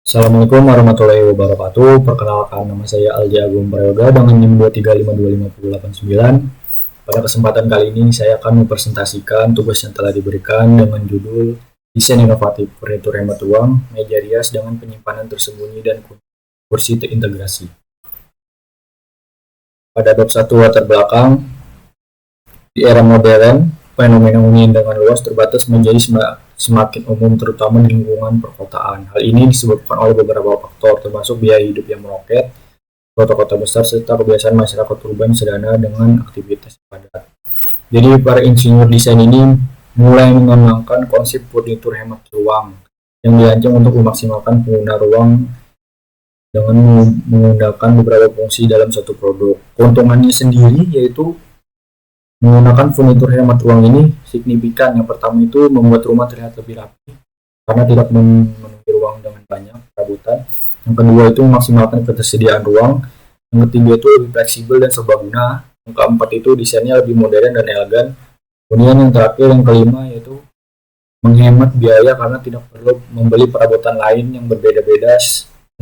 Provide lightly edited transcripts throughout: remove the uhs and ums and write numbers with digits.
Assalamualaikum warahmatullahi wabarakatuh. Perkenalkan, nama saya Aldi Agung Prayoga dengan NIM 2352589. Pada kesempatan kali ini saya akan mempresentasikan tugas yang telah diberikan dengan judul Desain Inovatif Furnitur Hemat Ruang, Meja Rias dengan Penyimpanan Tersembunyi dan Kursi Terintegrasi. Pada bab 1 latar belakang, di era modern, fenomena hunian dengan luas terbatas menjadi semakin umum terutama di lingkungan perkotaan. Hal ini disebabkan oleh beberapa faktor termasuk biaya hidup yang meroket, kota-kota besar, serta kebiasaan masyarakat urban sederhana dengan aktivitas padat. Jadi para insinyur desain ini mulai mengembangkan konsep furnitur hemat ruang yang dirancang untuk memaksimalkan pengguna ruang dengan menggunakan beberapa fungsi dalam satu produk. Keuntungannya sendiri yaitu menggunakan furnitur hemat ruang ini signifikan. Yang pertama itu membuat rumah terlihat lebih rapi karena tidak memenuhi ruang dengan banyak perabotan. Yang kedua itu memaksimalkan ketersediaan ruang. Yang ketiga itu lebih fleksibel dan serbaguna. Yang keempat itu desainnya lebih modern dan elegan. Kemudian yang terakhir, yang kelima, yaitu menghemat biaya karena tidak perlu membeli perabotan lain yang berbeda-beda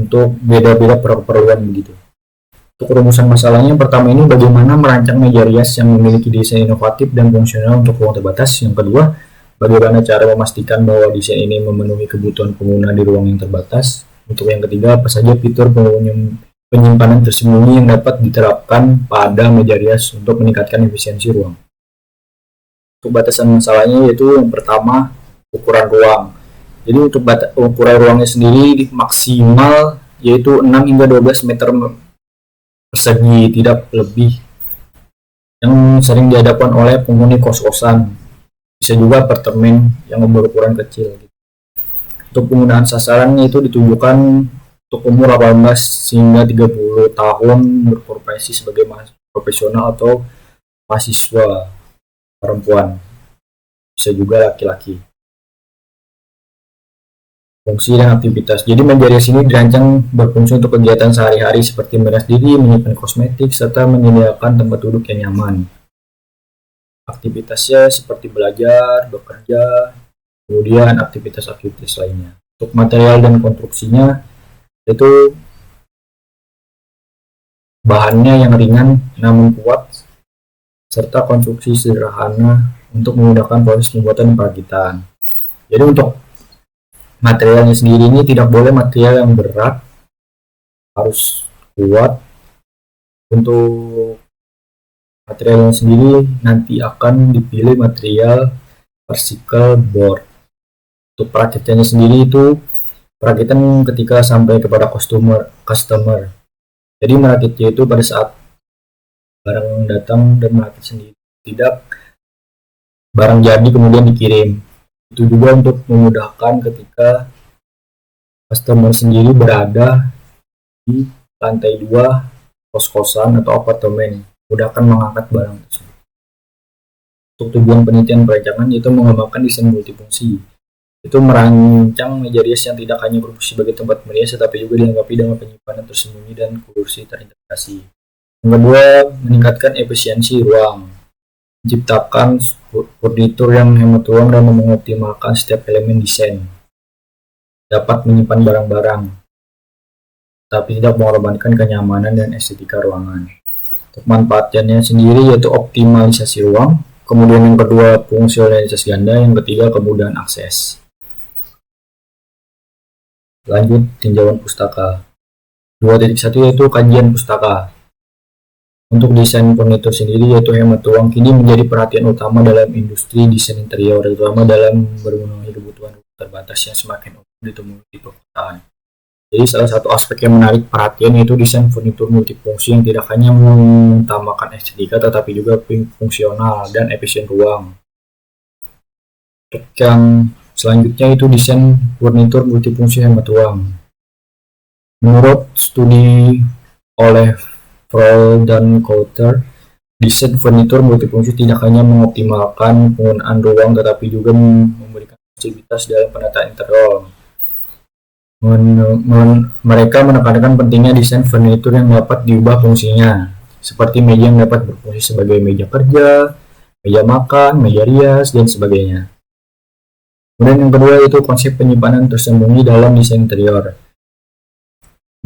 untuk beda-beda keperluan begitu. Untuk rumusan masalahnya, yang pertama ini bagaimana merancang meja rias yang memiliki desain inovatif dan fungsional untuk ruang terbatas. Yang kedua, bagaimana cara memastikan bahwa desain ini memenuhi kebutuhan pengguna di ruang yang terbatas. Untuk yang ketiga, apa saja fitur penyimpanan tersembunyi yang dapat diterapkan pada meja rias untuk meningkatkan efisiensi ruang. Untuk batasan masalahnya yaitu yang pertama, ukuran ruang. Jadi untuk ukuran ruangnya sendiri maksimal yaitu 6 hingga 12 meter persegi, tidak lebih, yang sering dihadapkan oleh penghuni kos-kosan, bisa juga apartemen yang berukuran kecil. Untuk penggunaan sasarannya itu ditujukan untuk umur 18 hingga 30 tahun berprofesi sebagai profesional atau mahasiswa perempuan, bisa juga laki-laki. Fungsi dan aktivitas. Jadi meja rias ini dirancang berfungsi untuk kegiatan sehari-hari seperti merias diri, menyimpan kosmetik, serta menyediakan tempat duduk yang nyaman. Aktivitasnya seperti belajar, bekerja, kemudian aktivitas-aktivitas lainnya. Untuk material dan konstruksinya, itu bahannya yang ringan namun kuat, serta konstruksi sederhana untuk memudahkan proses pembuatan perakitan. Jadi untuk materialnya sendiri ini tidak boleh material yang berat, harus kuat. Untuk materialnya sendiri nanti akan dipilih material particle board. Untuk perakitannya sendiri itu perakitan ketika sampai kepada customer. Jadi merakitnya itu pada saat barang datang dan merakit sendiri, tidak barang jadi kemudian dikirim. Itu juga untuk memudahkan ketika customer sendiri berada di lantai 2 kos-kosan atau apartemen, mudahkan mengangkat barang tersebut. Untuk tujuan penelitian perancangan yaitu mengembangkan desain multifungsi, itu merancang meja rias yang tidak hanya berfungsi sebagai tempat merias tetapi juga dilengkapi dengan penyimpanan tersembunyi dan kursi terintegrasi. Yang kedua, meningkatkan efisiensi ruang, menciptakan furnitur yang hemat ruang dan mengoptimalkan setiap elemen desain, dapat menyimpan barang-barang tapi tidak mengorbankan kenyamanan dan estetika ruangan. Untuk manfaatnya sendiri yaitu optimalisasi ruang, kemudian yang kedua fungsionalitas ganda, yang ketiga kemudahan akses. Lanjut, tinjauan pustaka 2.1 yaitu kajian pustaka. Untuk desain furnitur sendiri yaitu hemat ruang kini menjadi perhatian utama dalam industri desain interior, terutama dalam memenuhi kebutuhan terbatas yang semakin umum ditemui di perkotaan. Jadi salah satu aspek yang menarik perhatian yaitu desain furnitur multifungsi yang tidak hanya mengutamakan estetika tetapi juga fungsional dan efisien ruang. Untuk yang selanjutnya itu desain furnitur multifungsi hemat ruang. Menurut studi oleh Kroll dan Coulter, desain furnitur multifungsi tidak hanya mengoptimalkan penggunaan ruang tetapi juga memberikan fleksibilitas dalam penataan interior. Mereka menekankan pentingnya desain furnitur yang dapat diubah fungsinya, seperti meja yang dapat berfungsi sebagai meja kerja, meja makan, meja rias, dan sebagainya. Kemudian yang kedua itu konsep penyimpanan tersembunyi dalam desain interior.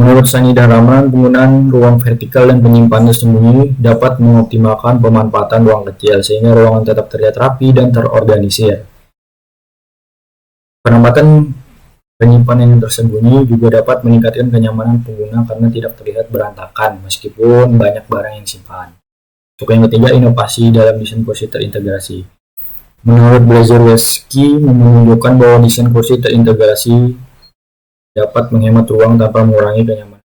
Menurut Sanida Rahman, penggunaan ruang vertikal dan penyimpanan tersembunyi dapat mengoptimalkan pemanfaatan ruang kecil sehingga ruangan tetap terlihat rapi dan terorganisir. Penempatan penyimpanan yang tersembunyi juga dapat meningkatkan kenyamanan pengguna karena tidak terlihat berantakan meskipun banyak barang yang disimpan. Untuk yang ketiga, inovasi dalam desain kursi terintegrasi. Menurut Blazerowski menunjukkan bahwa desain kursi terintegrasi dapat menghemat ruang tanpa mengurangi kenyamanan.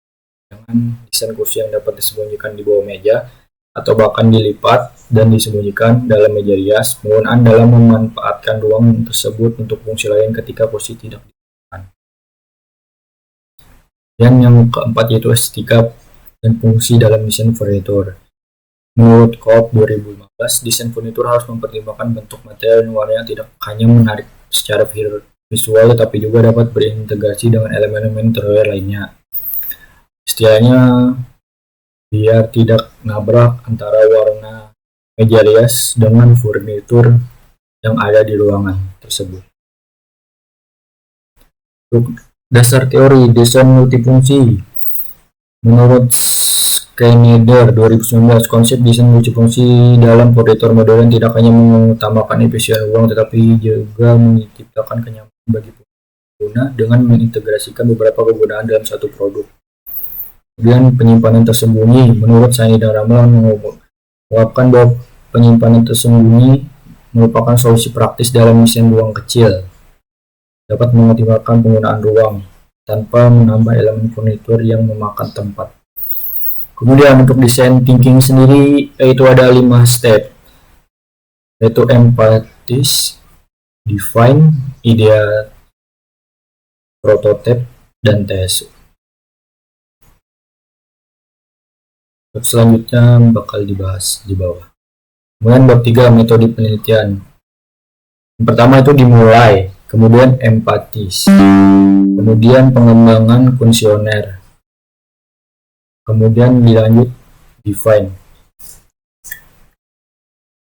Dengan desain kursi yang dapat disembunyikan di bawah meja atau bahkan dilipat dan disembunyikan dalam meja rias, penggunaan dalam memanfaatkan ruang tersebut untuk fungsi lain ketika kursi tidak digunakan. Dan yang keempat yaitu estetika dan fungsi dalam desain furnitur. Menurut Koop 2015, desain furnitur harus mempertimbangkan bentuk, material, dan warna yang tidak hanya menarik secara visual tetapi juga dapat berintegrasi dengan elemen-elemen interior lainnya. Istilahnya biar tidak nabrak antara warna meja rias dengan furnitur yang ada di ruangan tersebut. Untuk dasar teori desain multifungsi, menurut Schneider 2019, konsep desain multifungsi dalam furnitur modern tidak hanya mengutamakan efisien ruang tetapi juga menciptakan kenyamanan bagi pengguna dengan mengintegrasikan beberapa kegunaan dalam satu produk. Kemudian penyimpanan tersembunyi, menurut Sanida Rahman mengungkapkan bahwa penyimpanan tersembunyi merupakan solusi praktis dalam desain ruang kecil, dapat mengoptimalkan penggunaan ruang tanpa menambah elemen furnitur yang memakan tempat. Kemudian untuk desain thinking sendiri yaitu ada 5 step, yaitu empathize, define, idea, prototype, dan test. Untuk selanjutnya bakal dibahas di bawah. Kemudian bab 3, metode penelitian. Yang pertama itu dimulai, kemudian empathize, kemudian pengembangan kuesioner, kemudian dilanjut define,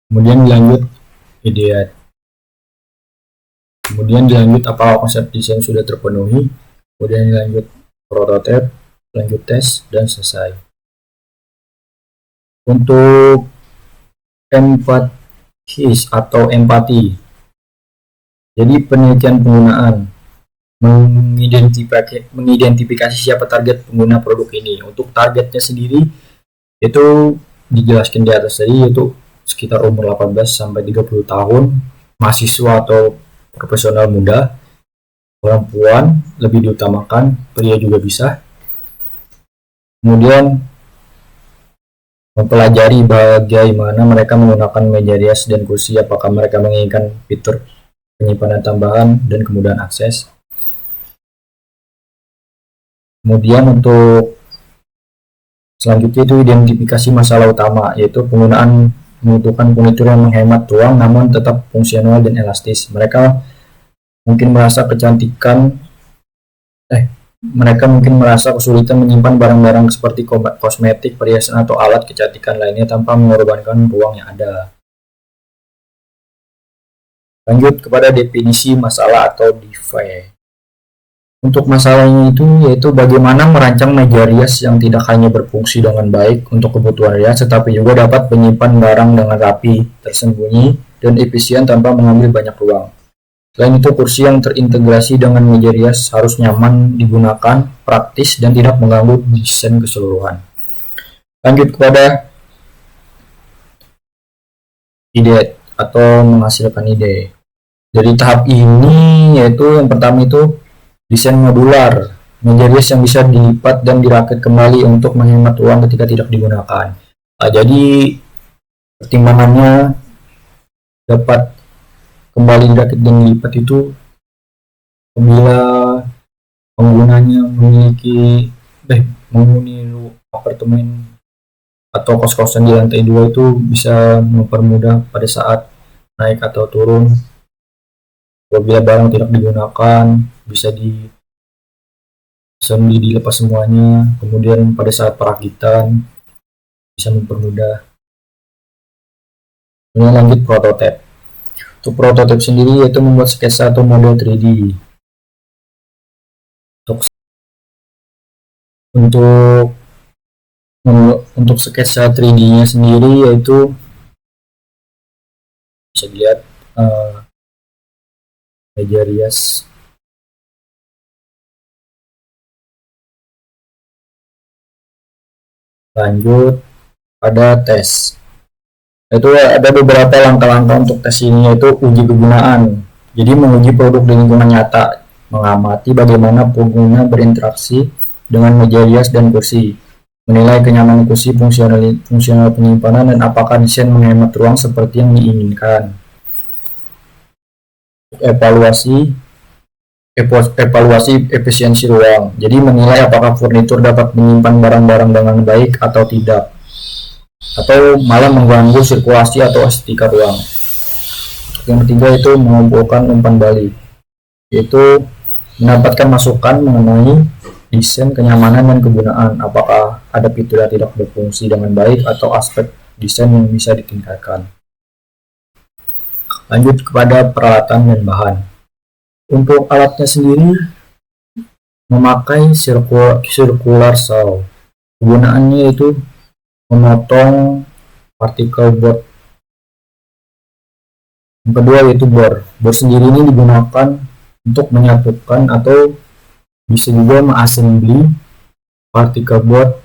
kemudian dilanjut ideat, kemudian dilanjut apakah konsep desain sudah terpenuhi, kemudian dilanjut prototype, lanjut tes, dan selesai. Untuk empathize atau empati, jadi penelitian penggunaan, mengidentifikasi siapa target pengguna produk ini. Untuk targetnya sendiri itu dijelaskan di atas tadi, yaitu sekitar umur 18 sampai 30 tahun, mahasiswa atau profesional muda, perempuan lebih diutamakan, pria juga bisa. Kemudian mempelajari bagaimana mereka menggunakan meja rias dan kursi, apakah mereka menginginkan fitur penyimpanan tambahan dan kemudahan akses. Kemudian untuk selanjutnya itu identifikasi masalah utama, yaitu penggunaan membutuhkan furnitur yang menghemat ruang namun tetap fungsional dan elastis. Mereka mungkin merasa kesulitan menyimpan barang-barang seperti kosmetik, perhiasan, atau alat kecantikan lainnya tanpa mengorbankan ruang yang ada. Lanjut kepada definisi masalah atau define. Untuk masalahnya itu yaitu bagaimana merancang meja rias yang tidak hanya berfungsi dengan baik untuk kebutuhan rias tetapi juga dapat menyimpan barang dengan rapi, tersembunyi, dan efisien tanpa mengambil banyak ruang. Selain itu, kursi yang terintegrasi dengan meja rias harus nyaman digunakan, praktis, dan tidak mengganggu desain keseluruhan. Lanjut kepada ide atau menghasilkan ide. Dari tahap ini yaitu yang pertama itu desain modular, meja rias yang bisa dilipat dan dirakit kembali untuk menghemat ruang ketika tidak digunakan. Jadi pertimbangannya dapat kembali dirakit dan dilipat itu apabila penggunanya menghuni apartemen atau kos-kosan di lantai 2 itu bisa mempermudah pada saat naik atau turun. Apabila barang tidak digunakan bisa dilepas semuanya, kemudian pada saat perakitan bisa mempermudah. Kemudian lanjut prototype. Untuk prototype sendiri yaitu membuat sketsa atau model 3D. Untuk Untuk untuk sketsa 3D-nya sendiri yaitu bisa dilihat meja rias. Lanjut pada tes. Itu ada beberapa langkah-langkah untuk tes ini, yaitu uji kegunaan. Jadi menguji produk di lingkungan nyata, mengamati bagaimana pengguna berinteraksi dengan meja rias dan kursi, menilai kenyamanan kursi, fungsional penyimpanan, dan apakah desain menghemat ruang seperti yang diinginkan. Evaluasi efisiensi ruang. Jadi menilai apakah furnitur dapat menyimpan barang-barang dengan baik atau tidak, atau malah mengganggu sirkulasi atau estetika ruang. Yang ketiga itu mengumpulkan umpan balik, yaitu mendapatkan masukan mengenai desain, kenyamanan, dan kegunaan, apakah ada fitur yang tidak berfungsi dengan baik atau aspek desain yang bisa ditingkatkan. Lanjut kepada peralatan dan bahan. Untuk alatnya sendiri memakai circular saw. Kegunaannya itu memotong partikel board. Yang kedua yaitu bor. Bor sendiri ini digunakan untuk menyatukan atau bisa juga mengassembly partikel board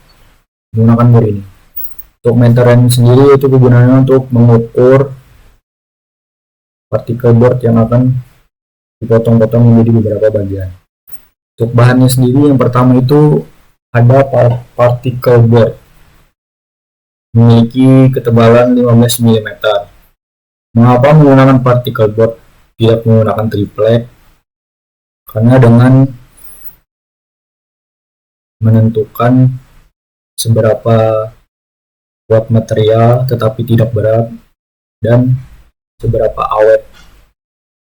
menggunakan bor ini. Untuk meteran sendiri itu kegunaannya untuk mengukur partikel board yang akan dipotong-potong menjadi beberapa bagian. Untuk bahannya sendiri yang pertama itu ada particle board, memiliki ketebalan 15 mm. Mengapa menggunakan particle board, tidak menggunakan triplek? Karena dengan menentukan seberapa kuat material tetapi tidak berat dan seberapa awet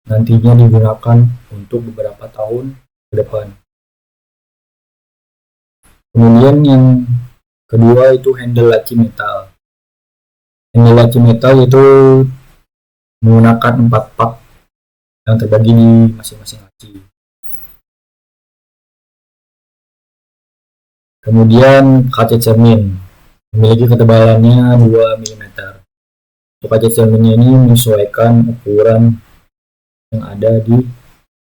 nantinya digunakan untuk beberapa tahun ke depan. Kemudian yang kedua itu handle laci metal. Handle laci metal itu menggunakan 4 pak yang terbagi di masing-masing laci. Kemudian kaca cermin memiliki ketebalannya 2 mm. Untuk kaca cerminnya ini menyesuaikan ukuran yang ada di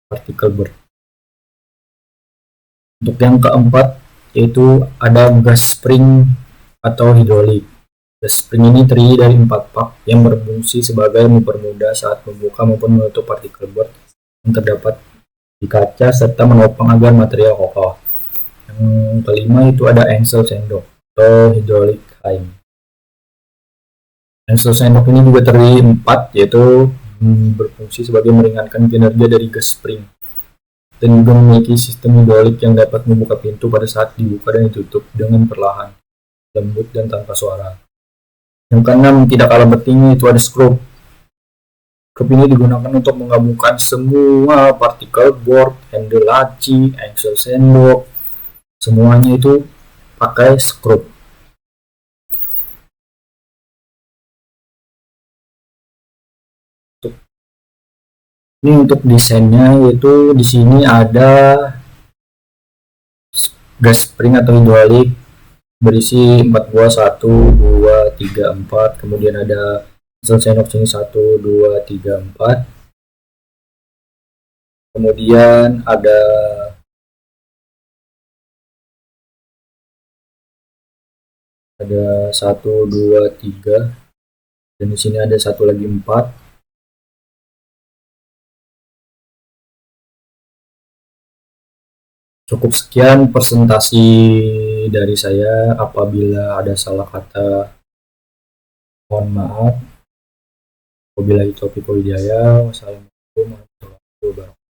partikel board. Untuk yang keempat yaitu ada gas spring atau hidrolik. Gas spring ini terdiri dari 4 pak yang berfungsi sebagai mempermudah saat membuka maupun menutup partikel board yang terdapat di kaca serta menopang agar material kokoh. Yang kelima itu ada engsel sendok atau hidrolik heim. Engsel sendok ini juga terdiri 4, yaitu berfungsi sebagai meringankan kinerja dari gas spring dan juga memiliki sistem hidrolik yang dapat membuka pintu pada saat dibuka dan ditutup dengan perlahan, lembut, dan tanpa suara. Yang keenam, tidak kalah penting, itu ada skrup. Skrup ini digunakan untuk menggabungkan semua partikel board, handle laci, engsel sendok, semuanya itu pakai skrup. Ini untuk desainnya, yaitu di sini ada gas spring atau hidrolik berisi 4 buah, 1, 2, 3, 4. Kemudian ada engsel sendok sini 1, 2, 3, 4. Kemudian ada ada 1, 2, 3, dan di sini ada satu lagi 4. Cukup sekian presentasi dari saya. Apabila ada salah kata, mohon maaf. Wabillahi taufiq wal hidayah. Wassalamualaikum warahmatullahi wabarakatuh.